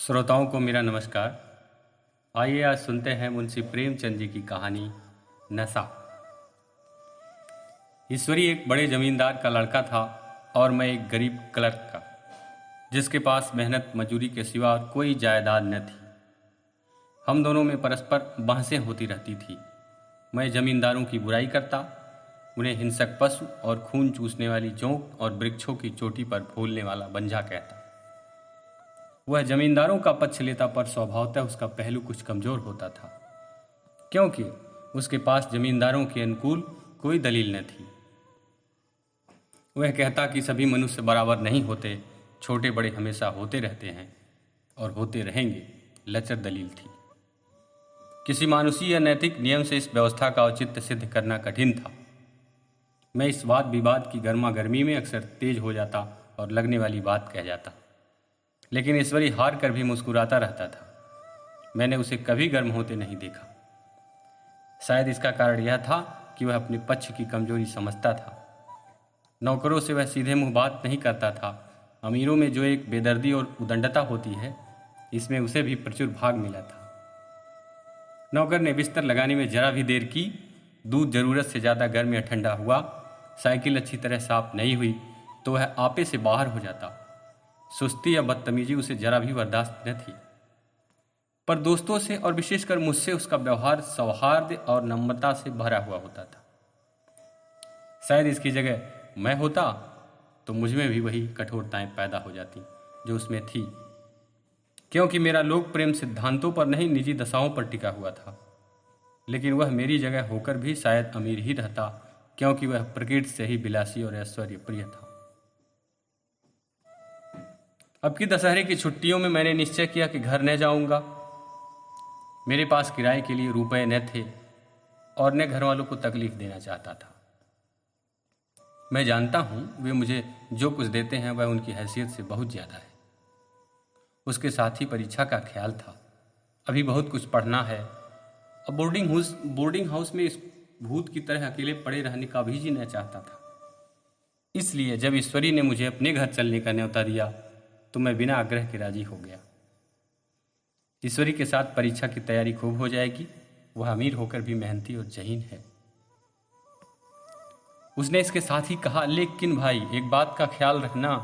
श्रोताओं को मेरा नमस्कार। आइए आज सुनते हैं मुंशी प्रेमचंद जी की कहानी नशा। ईश्वरी एक बड़े जमींदार का लड़का था और मैं एक गरीब क्लर्क का, जिसके पास मेहनत मजदूरी के सिवा और कोई जायदाद न थी। हम दोनों में परस्पर बहसें होती रहती थी। मैं जमींदारों की बुराई करता, उन्हें हिंसक पशु और खून चूसने वाली जोंक और वृक्षों की चोटी पर फूलने वाला बंझा कहता। वह जमींदारों का पक्ष लेता, पर स्वभावतः उसका पहलू कुछ कमजोर होता था, क्योंकि उसके पास जमींदारों के अनुकूल कोई दलील न थी। वह कहता कि सभी मनुष्य बराबर नहीं होते, छोटे बड़े हमेशा होते रहते हैं और होते रहेंगे। लचर दलील थी। किसी मानुषी या नैतिक नियम से इस व्यवस्था का औचित्य सिद्ध करना कठिन था। मैं इस वाद विवाद की गर्मा गर्मी में अक्सर तेज हो जाता और लगने वाली बात कह जाता, लेकिन ईश्वरी हार कर भी मुस्कुराता रहता था। मैंने उसे कभी गर्म होते नहीं देखा। शायद इसका कारण यह था कि वह अपने पक्ष की कमजोरी समझता था। नौकरों से वह सीधे मुंह बात नहीं करता था। अमीरों में जो एक बेदर्दी और उदंडता होती है, इसमें उसे भी प्रचुर भाग मिला था। नौकर ने बिस्तर लगाने में जरा भी देर की, दूध जरूरत से ज़्यादा गर्म या ठंडा हुआ, साइकिल अच्छी तरह साफ नहीं हुई तो वह आपे से बाहर हो जाता। सुस्ती या बदतमीजी उसे जरा भी बर्दाश्त न थी। पर दोस्तों से और विशेषकर मुझसे उसका व्यवहार सौहार्द और नम्रता से भरा हुआ होता था। शायद इसकी जगह मैं होता तो मुझमें भी वही कठोरताएं पैदा हो जाती जो उसमें थी, क्योंकि मेरा लोक प्रेम सिद्धांतों पर नहीं, निजी दशाओं पर टिका हुआ था। लेकिन वह मेरी जगह होकर भी शायद अमीर ही रहता, क्योंकि वह प्रकृति से ही विलासी और ऐश्वर्य प्रिय था। अब की दशहरे की छुट्टियों में मैंने निश्चय किया कि घर न जाऊंगा। मेरे पास किराए के लिए रुपए न थे और न घर वालों को तकलीफ देना चाहता था। मैं जानता हूं वे मुझे जो कुछ देते हैं वह उनकी हैसियत से बहुत ज्यादा है। उसके साथ ही परीक्षा का ख्याल था। अभी बहुत कुछ पढ़ना है। अब बोर्डिंग हाउस में इस भूत की तरह अकेले पड़े रहने का भी जी न चाहता था। इसलिए जब ईश्वरी ने मुझे अपने घर चलने का न्योता दिया तो मैं बिना आग्रह के राजी हो गया। ईश्वरी के साथ परीक्षा की तैयारी खूब हो जाएगी। वह अमीर होकर भी मेहनती और जहीन है। उसने इसके साथ ही कहा, लेकिन भाई एक बात का ख्याल रखना,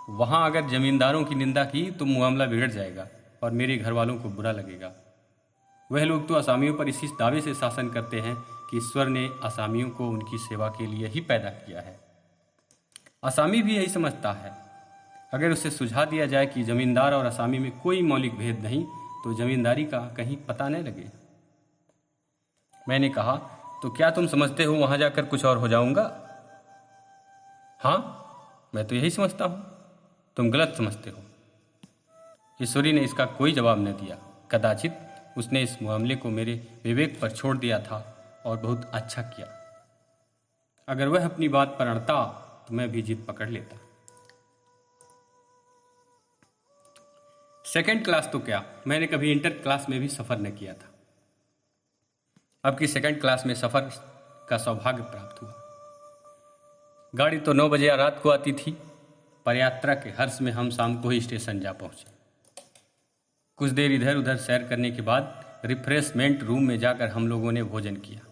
वहां अगर जमींदारों की निंदा की तो मामला बिगड़ जाएगा और मेरे घर वालों को बुरा लगेगा। वह लोग तो असामियों पर इसी दावे से शासन करते हैं कि ईश्वर ने असामियों को उनकी सेवा के लिए ही पैदा किया है। असामी भी यही समझता है। अगर उसे सुझा दिया जाए कि जमींदार और असामी में कोई मौलिक भेद नहीं, तो जमींदारी का कहीं पता न लगे। मैंने कहा, तो क्या तुम समझते हो वहां जाकर कुछ और हो जाऊंगा? हाँ, मैं तो यही समझता हूं। तुम गलत समझते हो। ईश्वरी ने इसका कोई जवाब न दिया। कदाचित उसने इस मामले को मेरे विवेक पर छोड़ दिया था और बहुत अच्छा किया। अगर वह अपनी बात पर अड़ता तो मैं भी जिद पकड़ लेता। सेकंड क्लास तो क्या, मैंने कभी इंटर क्लास में भी सफर न किया था। अब की सेकंड क्लास में सफर का सौभाग्य प्राप्त हुआ। गाड़ी तो 9 बजे रात को आती थी, पर यात्रा के हर्ष में हम शाम को ही स्टेशन जा पहुंचे। कुछ देर इधर उधर सैर करने के बाद रिफ्रेशमेंट रूम में जाकर हम लोगों ने भोजन किया।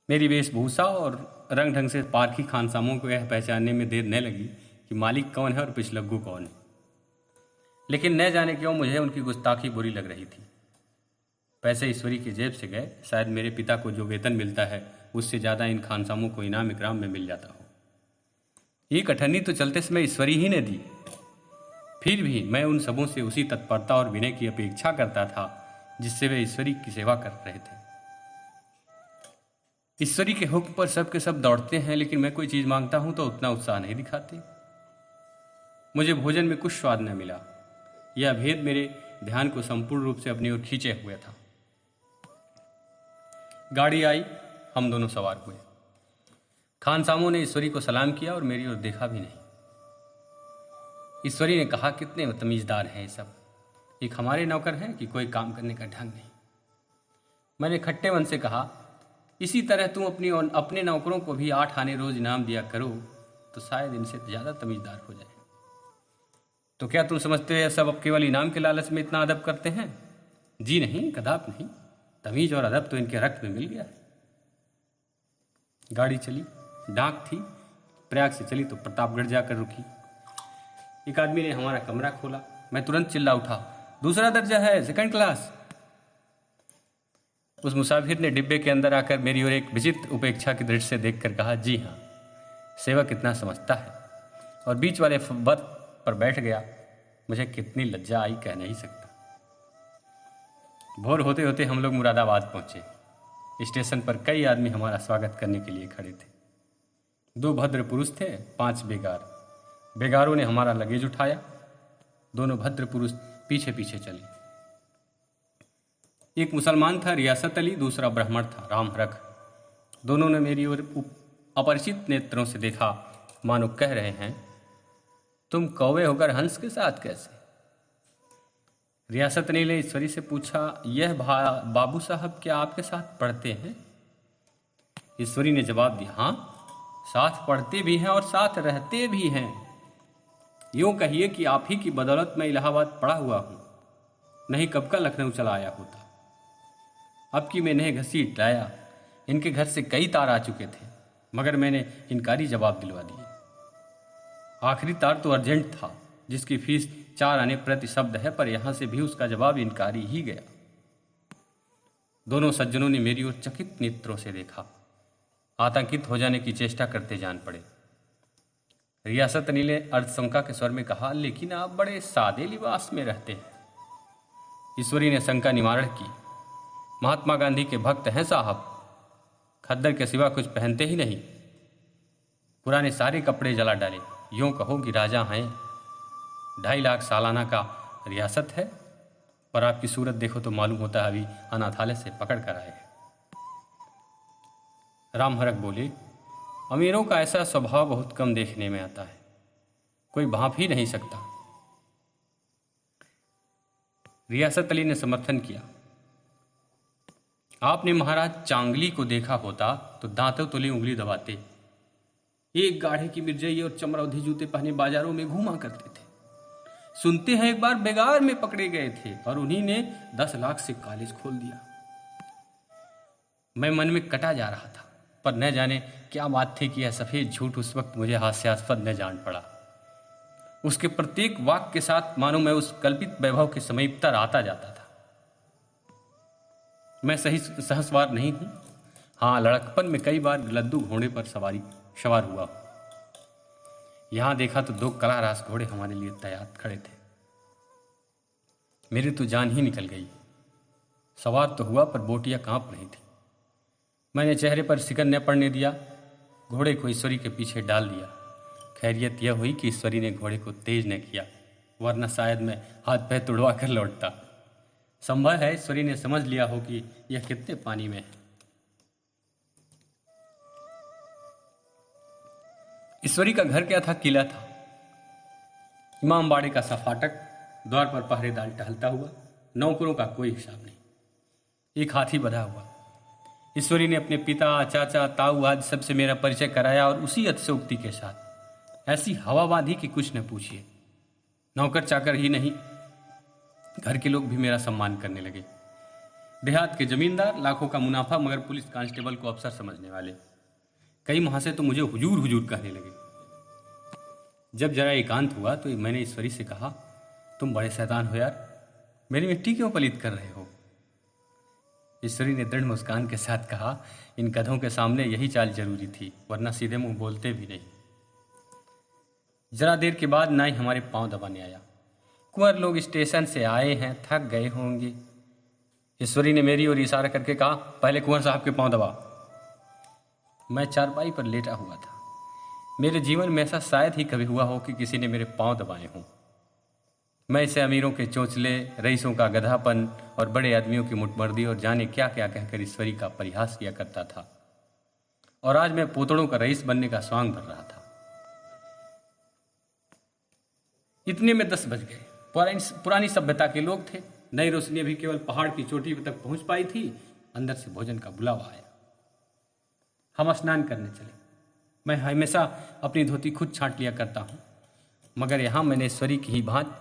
मेरी वेशभूषा और रंग ढंग से पारखी खानसामों को यह पहचानने में देर न लगी कि मालिक कौन है और पिछलग्गू कौन है। लेकिन न जाने क्यों मुझे उनकी गुस्ताखी बुरी लग रही थी। पैसे ईश्वरी की जेब से गए। शायद मेरे पिता को जो वेतन मिलता है उससे ज़्यादा इन खानसामों को इनाम इकराम में मिल जाता हो। ये कठन्नी तो चलते समय ईश्वरी ही ने दी। फिर भी मैं उन सबों से उसी तत्परता और विनय की अपेक्षा करता था जिससे वे ईश्वरी की सेवा कर रहे थे। ईश्वरी के हुक्म पर सब के सब दौड़ते हैं, लेकिन मैं कोई चीज मांगता हूं तो उतना उत्साह नहीं दिखाते। मुझे भोजन में कुछ स्वाद न मिला। यह भेद मेरे ध्यान को संपूर्ण रूप से अपनी ओर खींचे हुए था। गाड़ी आई, हम दोनों सवार हुए। खानसामों ने ईश्वरी को सलाम किया और मेरी ओर देखा भी नहीं। ईश्वरी ने कहा, कितने तमीजदार हैं ये सब। एक हमारे नौकर हैं कि कोई काम करने का ढंग नहीं। मैंने खट्टे मन से कहा, इसी तरह तुम अपने नौकरों को भी 8 आने रोज इनाम दिया करो तो शायद इनसे ज्यादा तमीजदार हो जाए। तो क्या तुम समझते हो यह सब अब केवल इनाम के लालच में इतना अदब करते हैं? जी नहीं, कदाप नहीं। तमीज और अदब तो इनके रक्त में मिल गया है। गाड़ी चली, डाक थी, प्रयाग से चली तो प्रतापगढ़ जाकर रुकी। एक आदमी ने हमारा कमरा खोला। मैं तुरंत चिल्ला उठा, दूसरा दर्जा है, सेकंड क्लास। उस मुसाफिर ने डिब्बे के अंदर आकर मेरी ओर एक विचित्र उपेक्षा की दृष्टि से देखकर कहा, जी हाँ, सेवक इतना समझता है, और बीच वाले बर्थ पर बैठ गया। मुझे कितनी लज्जा आई कह नहीं सकता। भोर होते होते हम लोग मुरादाबाद पहुंचे। स्टेशन पर कई आदमी हमारा स्वागत करने के लिए खड़े थे। 2 भद्र पुरुष थे, 5 बेगार। बेगारों ने हमारा लगेज उठाया। दोनों भद्र पुरुष पीछे पीछे चले। एक मुसलमान था, रियासत अली, दूसरा ब्राह्मण था, राम हरख। दोनों ने मेरी ओर अपरिचित नेत्रों से देखा, मानो कह रहे हैं, तुम कौवे होकर हंस के साथ कैसे? रियासत अली ने ईश्वरी से पूछा, यह बाबू साहब क्या आपके साथ पढ़ते हैं? ईश्वरी ने जवाब दिया, हाँ, साथ पढ़ते भी हैं और साथ रहते भी हैं। यूं कहिए कि आप ही की बदौलत मैं इलाहाबाद पड़ा हुआ हूं, नहीं कब का लखनऊ चला आया होता। अब कि मैंने घसीट लाया। इनके घर से कई तार आ चुके थे, मगर मैंने इनकारी जवाब दिलवा दिए। आखिरी तार तो अर्जेंट था, जिसकी फीस 4 आने प्रति शब्द है, पर यहां से भी उसका जवाब इनकारी ही गया। दोनों सज्जनों ने मेरी ओर चकित नेत्रों से देखा, आतंकित हो जाने की चेष्टा करते जान पड़े। रियासत अली ने अर्धशंका के स्वर में कहा, लेकिन आप बड़े सादे लिबास में रहते हैं। ईश्वरी ने शंका निवारण की, महात्मा गांधी के भक्त हैं साहब, खद्दर के सिवा कुछ पहनते ही नहीं। पुराने सारे कपड़े जला डाले, यूं कहो कि राजा हैं। 2.5 लाख सालाना का रियासत है, पर आपकी सूरत देखो तो मालूम होता है अभी अनाथालय से पकड़ कर आए हैं। राम हरख बोले, अमीरों का ऐसा स्वभाव बहुत कम देखने में आता है, कोई भांप ही नहीं सकता। रियासत अली ने समर्थन किया, आपने महाराज चांगली को देखा होता तो दांतों तले उंगली दबाते। एक गाढ़े की मिर्जई और चमरौधी जूते पहने बाजारों में घूमा करते थे। सुनते हैं एक बार बेगार में पकड़े गए थे और उन्हीं ने 10 लाख से कॉलेज खोल दिया। मैं मन में कटा जा रहा था, पर न जाने क्या बात थी कि यह सफेद झूठ उस वक्त मुझे हास्यास्पद न जान पड़ा। उसके प्रत्येक वाक्य के साथ मानो मैं उस कल्पित वैभव के समीपता आता जाता था। मैं सही सहसवार नहीं हूं। हाँ, लड़कपन में कई बार लद्दू घोड़े पर सवार हुआ। यहां देखा तो 2 कलारास घोड़े हमारे लिए तैयार खड़े थे। मेरी तो जान ही निकल गई। सवार तो हुआ, पर बोटियां कांप रही थी। मैंने चेहरे पर सिकन न पड़ने दिया, घोड़े को ईश्वरी के पीछे डाल दिया। खैरियत यह हुई कि ईश्वरी ने घोड़े को तेज न किया, वरना शायद मैं हाथ पैर तुड़वा कर लौटता। संभव है ईश्वरी ने समझ लिया हो कि यह कितने पानी में है। ईश्वरी का घर क्या था? किला था। इमाम बाड़े का सा फाटक, द्वार पर पहरेदार टहलता हुआ, नौकरों का कोई हिसाब नहीं, एक हाथी बधा हुआ। ईश्वरी ने अपने पिता, चाचा, ताऊ आदि सबसे मेरा परिचय कराया, और उसी अतिशयोक्ति के साथ ऐसी हवा बांधी कि कुछ न पूछिए। नौकर चाकर ही नहीं, घर के लोग भी मेरा सम्मान करने लगे। देहात के जमींदार, लाखों का मुनाफा, मगर पुलिस कांस्टेबल को अफसर समझने वाले। कई महाशय तो मुझे हुजूर हुजूर कहने लगे। जब जरा एकांत हुआ तो मैंने ईश्वरी से कहा, तुम बड़े शैतान हो यार, मेरी मिट्टी क्यों पलीत कर रहे हो? ईश्वरी ने दृढ़ मुस्कान के साथ कहा, इन गधों के सामने यही चाल जरूरी थी, वरना सीधे मुंह बोलते भी नहीं। जरा देर के बाद नाई हमारे पांव दबाने आया। कुंवर लोग स्टेशन से आए हैं, थक गए होंगे। ईश्वरी ने मेरी ओर इशारा करके कहा, पहले कुंवर साहब के पांव दबा। मैं चारपाई पर लेटा हुआ था। मेरे जीवन में ऐसा शायद ही कभी हुआ हो कि किसी ने मेरे पांव दबाए हों। मैं इसे अमीरों के चोंचले, रईसों का गधापन और बड़े आदमियों की मुठभर्दी और जाने क्या क्या कहकर ईश्वरी का परिहास किया करता था, और आज मैं पोतड़ों का रईस बनने का स्वांग भर रहा था। इतने में 10 बज गए। पुरानी सभ्यता के लोग थे। नई रोशनी अभी केवल पहाड़ की चोटी तक पहुंच पाई थी। अंदर से भोजन का बुलावा आया। हम स्नान करने चले। मैं हमेशा अपनी धोती खुद छांट लिया करता हूं। मगर यहाँ मैंने ईश्वरी की ही भांति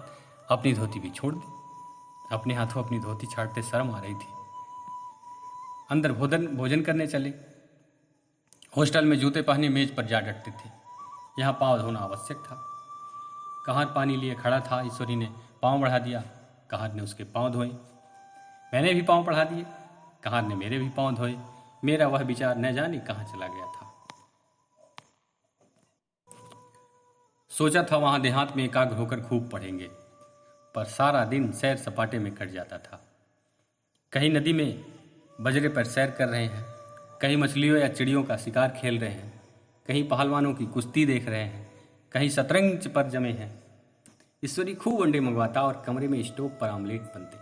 अपनी धोती भी छोड़ दी। अपने हाथों अपनी धोती छाड़ते शर्म आ रही थी। अंदर भोजन करने चले। हॉस्टल में जूते पहने मेज पर जा डटते थे। यहाँ पाँव धोना आवश्यक था। कहार पानी लिए खड़ा था। ईश्वरी ने पाँव बढ़ा दिया। कहार ने उसके पाँव धोए। मैंने भी पाँव बढ़ा दिए। कहार ने मेरे भी पाँव धोए। मेरा वह विचार न जाने कहाँ चला गया था। सोचा था वहाँ देहात में एकाग्र होकर खूब पढ़ेंगे, पर सारा दिन सैर सपाटे में कट जाता था। कहीं नदी में बजरे पर सैर कर रहे हैं, कहीं मछलियों या चिड़ियों का शिकार खेल रहे हैं, कहीं पहलवानों की कुश्ती देख रहे हैं, कहीं शतरंज पर जमे हैं। ईश्वरी खूब अंडे मंगवाता और कमरे में स्टोव पर आमलेट बनते।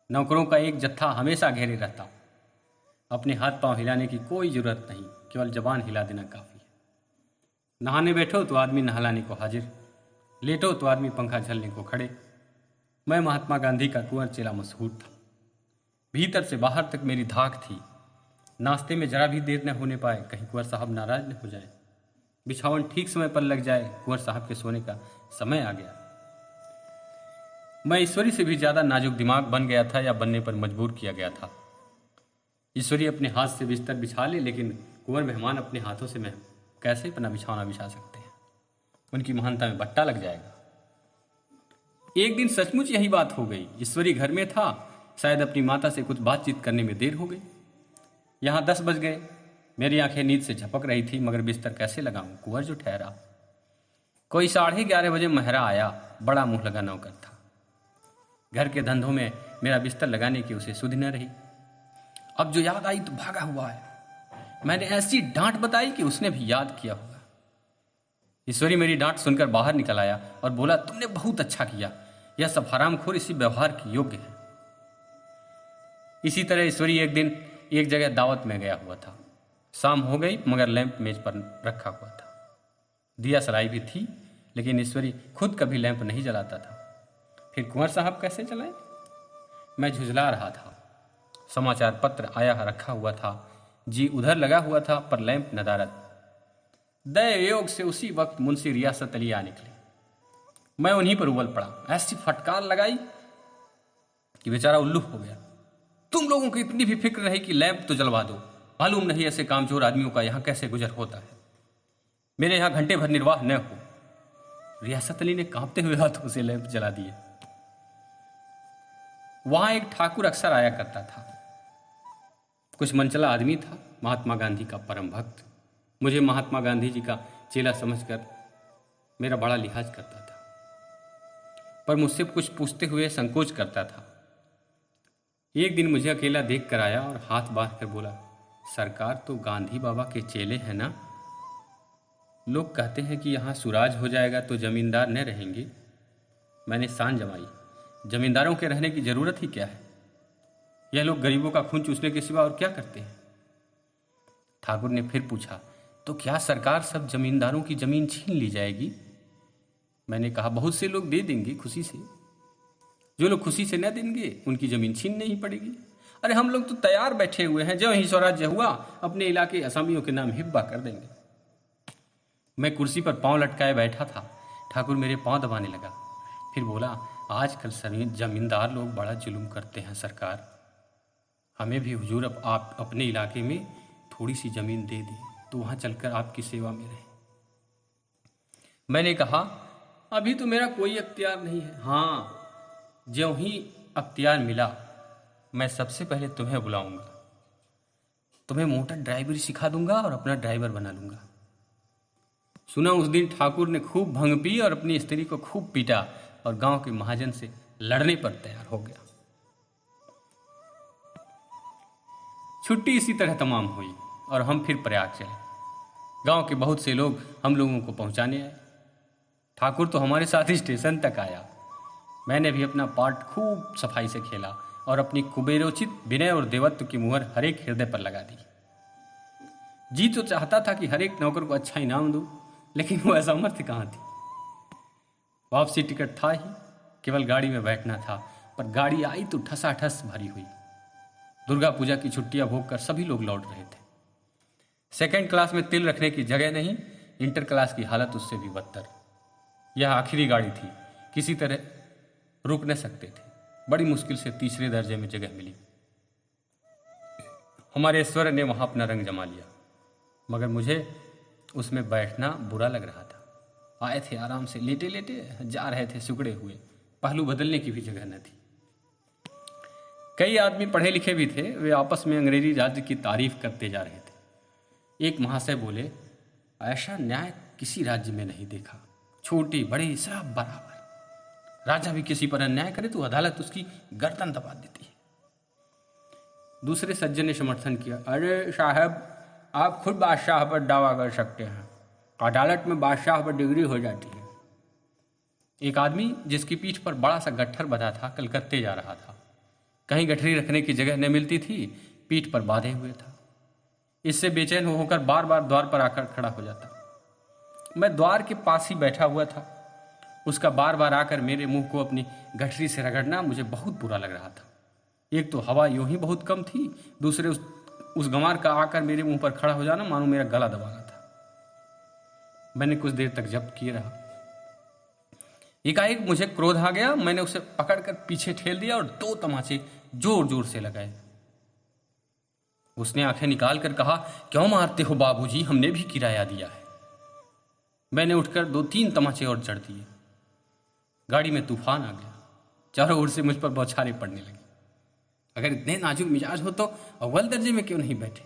नौकरों का एक जत्था हमेशा घेरे रहता। अपने हाथ पांव हिलाने की कोई जरूरत नहीं, केवल जबान हिला देना काफ़ी है। नहाने बैठो तो आदमी नहलाने को हाजिर, लेटो तो आदमी पंखा झलने को खड़े। मैं महात्मा गांधी का कुंवर चेला मशहूर था। भीतर से बाहर तक मेरी धाक थी। नाश्ते में जरा भी देर न होने पाए, कहीं कुंवर साहब नाराज न हो जाए। बिछावन ठीक समय पर लग जाए, कुंवर साहब के सोने का समय आ गया। मैं ईश्वरी से भी ज्यादा नाजुक दिमाग बन गया था या बनने पर मजबूर किया गया था। ईश्वरी अपने हाथ से बिस्तर बिछा ले, लेकिन कुंवर मेहमान अपने हाथों से मैं कैसे अपना बिछावना बिछा सकते हैं? उनकी महानता में बट्टा लग जाएगा। एक दिन सचमुच यही बात हो गई। ईश्वरी घर में था। शायद अपनी माता से कुछ बातचीत करने में देर हो गई। यहाँ 10 बज गए। मेरी आंखें नींद से झपक रही थी, मगर बिस्तर कैसे लगाऊं? कुंवर जो ठहरा। कोई 11:30 बजे महरा आया। बड़ा मुंह लगा नौकर था। घर के धंधों में मेरा बिस्तर लगाने की उसे सुध न रही। अब जो याद आई तो भागा हुआ है। मैंने ऐसी डांट बताई कि उसने भी याद किया होगा। ईश्वरी मेरी डांट सुनकर बाहर निकल आया और बोला, तुमने बहुत अच्छा किया। यह सब हरामखोर इसी व्यवहार के योग्य है। इसी तरह ईश्वरी एक दिन एक जगह दावत में गया हुआ था। शाम हो गई, मगर लैंप मेज पर रखा हुआ था। दिया सलाई भी थी, लेकिन ईश्वरी खुद कभी लैंप नहीं जलाता था। फिर कुंवर साहब कैसे जलाए? मैं झुझला रहा था। समाचार पत्र आया रखा हुआ था। जी उधर लगा हुआ था, पर लैंप नदारद। दय योग से उसी वक्त मुंशी रियासत अली आ निकले। मैं उन्हीं पर उबल पड़ा। ऐसी फटकार लगाई कि बेचारा उल्लू हो गया। तुम लोगों को इतनी भी फिक्र नहीं कि लैंप तो जलवा दो? मालूम नहीं ऐसे कामचोर आदमियों का यहाँ कैसे गुजर होता है। मेरे यहाँ घंटे भर निर्वाह न हो। रियासत अली ने कांपते हुए हाथों से लैंप जला दिए। वहां एक ठाकुर अक्सर आया करता था। कुछ मनचला आदमी था, महात्मा गांधी का परम भक्त। मुझे महात्मा गांधी जी का चेला समझकर मेरा बड़ा लिहाज करता था, पर मुझसे कुछ पूछते हुए संकोच करता था। एक दिन मुझे अकेला देख कर आया और हाथ बांध कर बोला, सरकार तो गांधी बाबा के चेले हैं ना? लोग कहते हैं कि यहाँ सुराज हो जाएगा तो जमींदार न रहेंगे। मैंने सान जमाई, जमींदारों के रहने की जरूरत ही क्या है? यह लोग गरीबों का खून चूसने के सिवा और क्या करते हैं? ठाकुर ने फिर पूछा, तो क्या सरकार सब जमींदारों की जमीन छीन ली जाएगी? मैंने कहा, बहुत से लोग दे देंगे खुशी से। जो लोग खुशी से न देंगे उनकी जमीन छीननी ही पड़ेगी। अरे हम लोग तो तैयार बैठे हुए हैं, जो ही स्वराज्य हुआ अपने इलाके असामियों के नाम हिब्बा कर देंगे। मैं कुर्सी पर पांव लटकाए बैठा था। ठाकुर मेरे पांव दबाने लगा। फिर बोला, आजकल सभी जमींदार लोग बड़ा जुल्म करते हैं सरकार। हमें भी हुजूर आप अपने इलाके में थोड़ी सी जमीन दे दी तो वहां चलकर आपकी सेवा में रहे। मैंने कहा, अभी तो मेरा कोई अख्तियार नहीं है। हाँ, ज्यों ही अख्तियार मिला मैं सबसे पहले तुम्हें बुलाऊंगा। तुम्हें मोटर ड्राइवरी सिखा दूंगा और अपना ड्राइवर बना लूंगा। सुना उस दिन ठाकुर ने खूब भंग पी और अपनी स्त्री को खूब पीटा और गांव के महाजन से लड़ने पर तैयार हो गया। छुट्टी इसी तरह तमाम हुई और हम फिर प्रयाग चले। गांव के बहुत से लोग हम लोगों को पहुंचाने आए। ठाकुर तो हमारे साथ स्टेशन तक आया। मैंने भी अपना पार्ट खूब सफाई से खेला और अपनी कुबेरोचित विनय और देवत्व की मुहर हर एक हृदय पर लगा दी। जी तो चाहता था कि हर एक नौकर को अच्छा इनाम दूं, लेकिन वो असमर्थ कहाँ थी। वापसी टिकट था ही, केवल गाड़ी में बैठना था, पर गाड़ी आई तो ठसाठस भरी हुई। दुर्गा पूजा की छुट्टियां भोग कर सभी लोग लौट रहे थे। सेकंड क्लास में तिल रखने की जगह नहीं, इंटर क्लास की हालत उससे भी बदतर। यह आखिरी गाड़ी थी, किसी तरह रुक न सकते थे। बड़ी मुश्किल से तीसरे दर्जे में जगह मिली। हमारे ऐश्वर्य ने वहां अपना रंग जमा लिया, मगर मुझे उसमें बैठना बुरा लग रहा था। आए थे आराम से, लेटे लेटे जा रहे थे सिकुड़े हुए, पहलू बदलने की भी जगह न थी। कई आदमी पढ़े लिखे भी थे, वे आपस में अंग्रेजी राज्य की तारीफ करते जा रहे थे। एक महाशय बोले, ऐसा न्याय किसी राज्य में नहीं देखा, छोटे बड़े सब बराबर। राजा भी किसी पर अन्याय करे तो अदालत उसकी गर्दन दबा देती है। दूसरे सज्जन ने समर्थन किया, अरे साहब, आप खुद बादशाह पर दावा कर सकते हैं, अदालत में बादशाह पर डिग्री हो जाती है। एक आदमी जिसकी पीठ पर बड़ा सा गट्ठर बंधा था कलकत्ते जा रहा था। कहीं गठरी रखने की जगह न मिलती थी, पीठ पर बांधे हुए था। इससे बेचैन होकर बार बार द्वार पर आकर खड़ा हो जाता। मैं द्वार के पास ही बैठा हुआ था। उसका बार बार आकर मेरे मुंह को अपनी गठरी से रगड़ना मुझे बहुत बुरा लग रहा था। एक तो हवा यूं ही बहुत कम थी, दूसरे उस गंवार का आकर मेरे मुंह पर खड़ा हो जाना मानो मेरा गला दबाना था। मैंने कुछ देर तक जब्त किए रहा। एकाएक मुझे क्रोध आ गया। मैंने उसे पकड़कर पीछे ठेल दिया और 2 तमाचे जोर जोर से लगाए। उसने आंखें निकाल कर कहा, क्यों मारते हो बाबूजी, हमने भी किराया दिया है। मैंने उठकर 2-3 तमाचे और जड़ दिए। गाड़ी में तूफान आ गया। चारों ओर से मुझ पर बौछारें पड़ने लगी। अगर इतने नाजुक मिजाज हो तो अव्वल दर्जे में क्यों नहीं बैठे?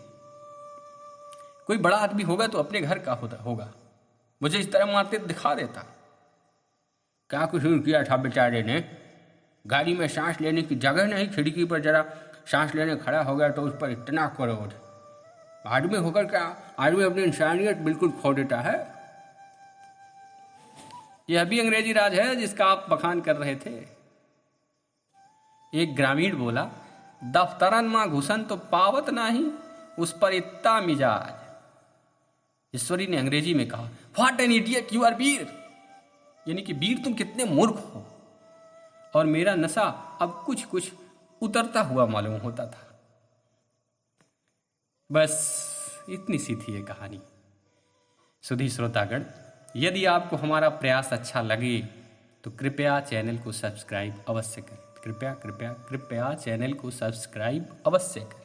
कोई बड़ा आदमी होगा तो अपने घर का होगा, मुझे इस तरह मारते दिखा देता। क्या कसूर किया था बेचारे ने? गाड़ी में सांस लेने की जगह नहीं, खिड़की पर जरा सांस लेने खड़ा हो गया तो उस पर इतना क्रोध। आदमी होकर क्या आदमी अपनी इंसानियत बिल्कुल खो देता है। यह भी अंग्रेजी राज है जिसका आप बखान कर रहे थे। एक ग्रामीण बोला, दफ्तरन मां घुसन तो पावत नहीं, उस पर इतना मिजाज। ईश्वरी ने अंग्रेजी में कहा, what an idiot you are Veer, यानी कि वीर तुम कितने मूर्ख हो। और मेरा नशा अब कुछ कुछ उतरता हुआ मालूम होता था। बस इतनी सी थी ये कहानी। सुधी श्रोतागण, यदि आपको हमारा प्रयास अच्छा लगे तो कृपया चैनल को सब्सक्राइब अवश्य करें। कृपया कृपया कृपया चैनल को सब्सक्राइब अवश्य करें।